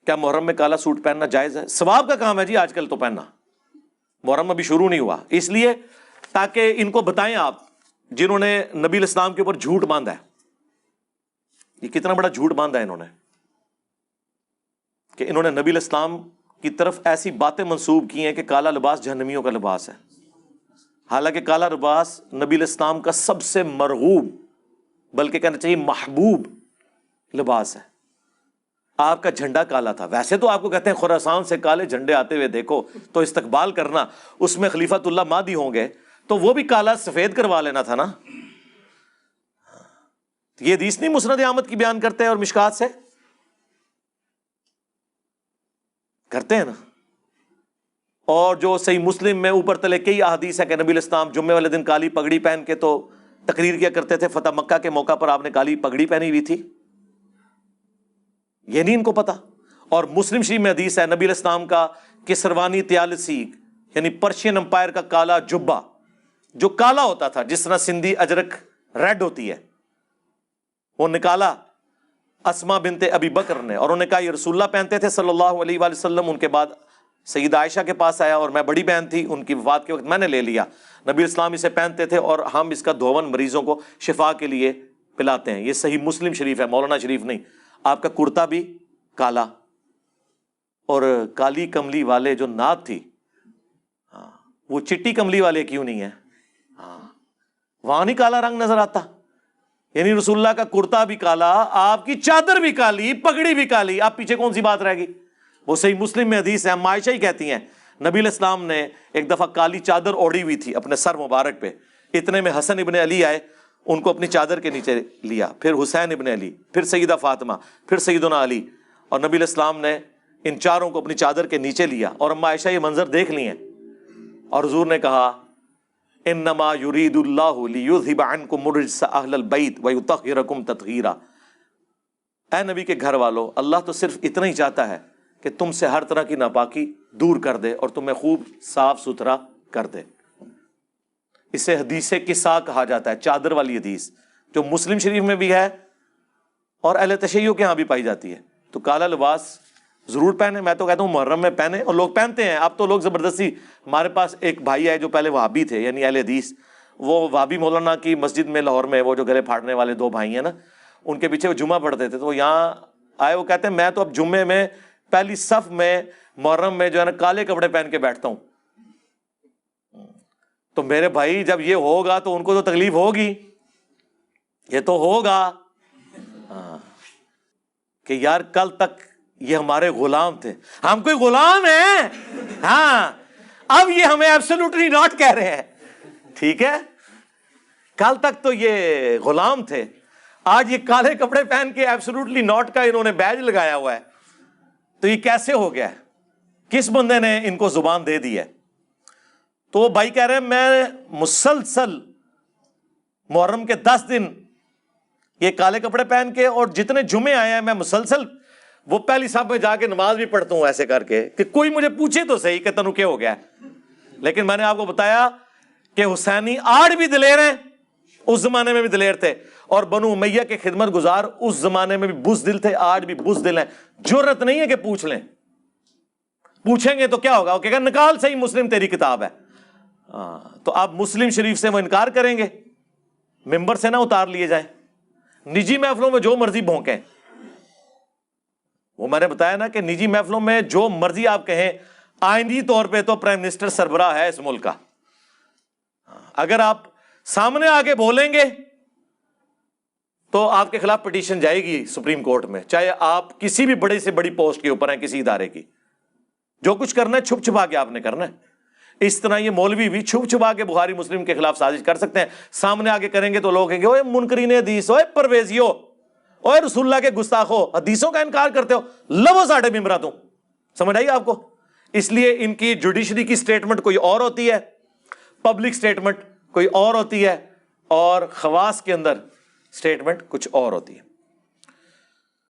کیا محرم میں کالا سوٹ پہننا جائز ہے؟ ثواب کا کام ہے جی آج کل تو پہننا، محرم ابھی شروع نہیں ہوا، اس لیے تاکہ ان کو بتائیں آپ جنہوں نے نبی الاسلام کے اوپر جھوٹ باندھا ہے، یہ کتنا بڑا جھوٹ باندھا ہے انہوں نے، کہ انہوں نے نبی الاسلام کی طرف ایسی باتیں منسوب کی ہیں کہ کالا لباس جہنمیوں کا لباس ہے، حالانکہ کالا لباس نبی الاسلام کا سب سے مرغوب، بلکہ کہنا چاہیے محبوب لباس ہے۔ آپ کا جھنڈا کالا تھا، ویسے تو آپ کو کہتے ہیں خراسان سے کالے جھنڈے آتے ہوئے دیکھو تو استقبال کرنا، اس میں خلیفۃ اللہ مہدی ہوں گے تو وہ بھی کالا سفید کروا لینا تھا نا۔ یہ حدیث نہیں مسند احمد کی بیان کرتے ہیں اور مشکات سے کرتے ہیں نا، اور جو صحیح مسلم میں اوپر تلے کئی احادیث ہے کہ نبی الاسلام جمعے والے دن کالی پگڑی پہن کے تو تقریر کیا کرتے تھے، فتح مکہ کے موقع پر آپ نے کالی پگڑی پہنی ہوئی تھی، یہ نہیں ان کو پتا۔ اور مسلم شریف میں حدیث ہے نبی الاسلام کا کسروانی طیالسی یعنی پرشین امپائر کا کالا جبہ جو کالا ہوتا تھا، جس طرح سندھی اجرک ریڈ ہوتی ہے، وہ نکالا اسما بنت ابی بکر نے، اور انہوں نے کہا یہ رسول اللہ پہنتے تھے صلی اللہ علیہ وآلہ وسلم۔ ان کے بعد سیدہ عائشہ کے پاس آیا اور میں بڑی بہن تھی، ان کی وفات کے وقت میں نے لے لیا، نبی اسلام اسے پہنتے تھے اور ہم اس کا دھون مریضوں کو شفا کے لیے پلاتے ہیں۔ یہ صحیح مسلم شریف ہے، مولانا شریف نہیں۔ آپ کا کرتا بھی کالا، اور کالی کملی والے جو نعت تھی وہ چٹی کملی والے کیوں نہیں ہے؟ وہاں نہیں کالا رنگ نظر آتا؟ یعنی رسول اللہ کا کرتا بھی کالا، آپ کی چادر بھی کالی، پگڑی بھی کالی، آپ پیچھے کون سی بات رہ گئی؟ وہ صحیح مسلم میں حدیث ہے، ہم عائشہ ہی کہتی ہیں نبی علیہ السلام نے ایک دفعہ کالی چادر اوڑھی ہوئی تھی اپنے سر مبارک پہ، اتنے میں حسن ابن علی آئے، ان کو اپنی چادر کے نیچے لیا، پھر حسین ابن علی، پھر سیدہ فاطمہ، پھر سیدنا علی، اور نبی علیہ السلام نے ان چاروں کو اپنی چادر کے نیچے لیا، اور اما عائشہ یہ منظر دیکھ لی ہیں، اور حضور نے کہا انما یرید اللہ لیذھب عنکم الرجس اہل البیت ویطہرکم تطہیرا، اے نبی کے گھر والو، اللہ تو صرف اتنا ہی چاہتا ہے کہ تم سے ہر طرح کی ناپاکی دور کر دے اور تمہیں خوب صاف ستھرا کر دے۔ اسے حدیث کسا کہا جاتا ہے، چادر والی حدیث جو مسلم شریف میں بھی ہے اور اہل تشیع کے ہاں بھی پائی جاتی ہے۔ تو کالا لباس ضرور پہنے، میں تو کہتا ہوں محرم میں پہنے، اور لوگ پہنتے ہیں اب تو، لوگ زبردستی۔ ہمارے پاس ایک بھائی ہے جو پہلے وہابی تھے، یعنی اہل حدیث، وہ وہابی مولانا کی مسجد میں لاہور میں، وہ جو گلے پھاڑنے والے دو بھائی ہیں نا، ان کے پیچھے وہ جمعہ پڑھتے تھے، تو وہ یہاں آئے، وہ کہتے ہیں میں تو اب جمعے میں پہلی صف میں محرم میں جو ہے نا کالے کپڑے پہن کے بیٹھتا ہوں۔ تو میرے بھائی جب یہ ہوگا تو ان کو تو تکلیف ہوگی، یہ تو ہوگا کہ یار کل تک یہ ہمارے غلام تھے، ہم کوئی غلام ہیں، ہاں اب یہ ہمیں ایبسولوٹلی ناٹ کہہ رہے ہیں، ٹھیک ہے، کل تک تو یہ غلام تھے، آج یہ کالے کپڑے پہن کے ایبسولوٹلی ناٹ کا انہوں نے بیج لگایا ہوا ہے، تو یہ کیسے ہو گیا ہے؟ کس بندے نے ان کو زبان دے دی ہے؟ تو وہ بھائی کہہ رہے ہیں میں مسلسل محرم کے 10 دن یہ کالے کپڑے پہن کے، اور جتنے جمعے آئے ہیں میں مسلسل وہ پہلی صف میں جا کے نماز بھی پڑھتا ہوں ایسے کر کے کہ کوئی مجھے پوچھے تو صحیح کہ تنو کیا ہو گیا ہے۔ لیکن میں نے آپ کو بتایا کہ حسینی آج بھی دلیر ہیں، اس زمانے میں بھی دلیر تھے، اور بنو امیہ کے خدمت گزار اس زمانے میں بھی بزدل تھے، آج بھی بزدل ہیں۔ جرت نہیں ہے کہ پوچھ لیں، پوچھیں گے تو کیا ہوگا؟ وہ کہے گا نکال صحیح مسلم تیری کتاب ہے۔ تو آپ مسلم شریف سے وہ انکار کریں گے، ممبر سے نہ اتار لیے جائیں، نجی محفلوں میں جو مرضی بھونکیں۔ وہ میں نے بتایا نا کہ نجی محفلوں میں جو مرضی آپ کہیں، آئندی طور پہ تو پرائم منسٹر سربراہ ہے اس ملک کا، اگر آپ سامنے آگے بولیں گے تو آپ کے خلاف پٹیشن جائے گی سپریم کورٹ میں، چاہے آپ کسی بھی بڑے سے بڑی پوسٹ کے اوپر ہیں کسی ادارے کی۔ جو کچھ کرنا ہے چھپ چھپا کے آپ نے کرنا ہے۔ اس طرح یہ مولوی بھی چھپ چھپا کے بخاری مسلم کے خلاف سازش کر سکتے ہیں، سامنے آگے کریں گے تو لوگ کہیں گے اوے منکرین حدیث، اوے پرویزیو، اوے رسول اللہ کے گستاخو، حدیثوں کا انکار کرتے ہو، لو ساڑھے ممبرا تم۔ سمجھ آئی آپ کو؟ اس لیے ان کی جوڈیشری کی سٹیٹمنٹ کوئی اور ہوتی ہے، پبلک سٹیٹمنٹ کوئی اور ہوتی ہے، اور خواص کے اندر سٹیٹمنٹ کچھ اور ہوتی ہے۔